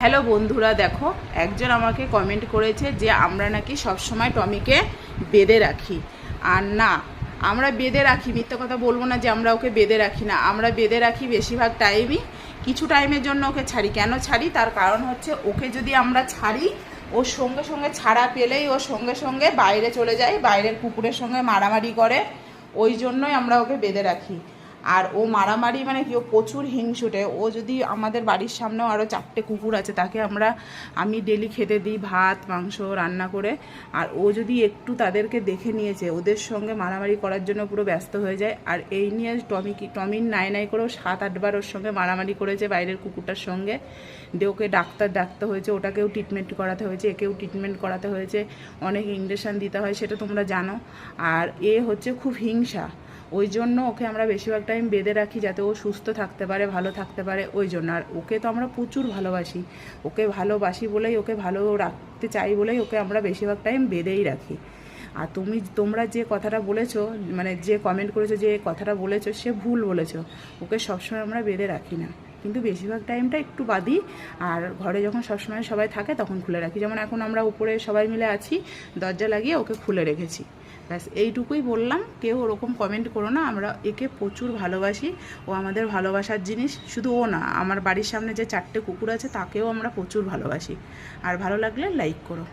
Hello বন্ধুরা, দেখো একজন আমাকে কমেন্ট করেছে যে আমরা নাকি সবসময় টমিকে বেঁধে রাখি। আর না, আমরা বেঁধে রাখি, মিথ্যে কথা বলবো না যে আমরা ওকে বেঁধে রাখি না। আমরা বেঁধে রাখি বেশিরভাগ টাইমই। কিছু টাইমের জন্য ওকে ছাড়ি। কেন ছাড়ি? তার কারণ হচ্ছে ওকে যদি আমরা ছাড়ি, ওর সঙ্গে সঙ্গে ছাড়া পেলেই ও সঙ্গে সঙ্গে বাইরে চলে যায়, বাইরের কুকুরের সঙ্গে মারামারি করে। ওই জন্যই আমরা ওকে বেঁধে রাখি। আর ও মারামারি মানে কি, ও প্রচুর হিংসুটে। ও যদি আমাদের বাড়ির সামনেও আরও 4টে কুকুর আছে, তাকে আমি ডেলি খেতে দিই ভাত মাংস রান্না করে। আর ও যদি একটু তাদেরকে দেখে নিয়েছে, ওদের সঙ্গে মারামারি করার জন্য পুরো ব্যস্ত হয়ে যায়। আর এই নিয়ে টমির নাই করেও 7-8 বার ওর সঙ্গে মারামারি করেছে বাইরের কুকুরটার সঙ্গে। দিয়ে ওকে ডাকতে হয়েছে, ওটাকেও ট্রিটমেন্ট করাতে হয়েছে, একেও ট্রিটমেন্ট করাতে হয়েছে, অনেক ইঞ্জেকশন দিতে হয়, সেটা তোমরা জানো। আর এ হচ্ছে খুব হিংসা। ওই জন্য ওকে আমরা বেশিরভাগ টাইম বেঁধে রাখি, যাতে ও সুস্থ থাকতে পারে, ভালো থাকতে পারে, ওই জন্য। আর ওকে তো আমরা প্রচুর ভালোবাসি। ওকে ভালোবাসি বলেই, ওকে ভালো রাখতে চাই বলেই ওকে আমরা বেশিরভাগ টাইম বেঁধেই রাখি। আর তোমরা যে কথাটা বলেছো, মানে যে কমেন্ট করেছো, যে কথাটা বলেছো, সে ভুল বলেছো। ওকে সবসময় আমরা বেঁধে রাখি না, কিন্তু বেশিরভাগ টাইমটা একটু বাদি। আর ঘরে যখন সবসময় সবাই থাকে তখন খুলে রাখি। যেমন এখন আমরা উপরে সবাই মিলে আছি, দরজা লাগিয়ে ওকে খুলে রেখেছি। ব্যাস এইটুকুই বললাম। কেউ ওরকম কমেন্ট করো না। আমরা একে প্রচুর ভালোবাসি। ও আমাদের ভালোবাসার জিনিস। শুধু ও না, আমার বাড়ির সামনে যে 4টে কুকুর আছে তাকেও আমরা প্রচুর ভালোবাসি। আর ভালো লাগলে লাইক করো।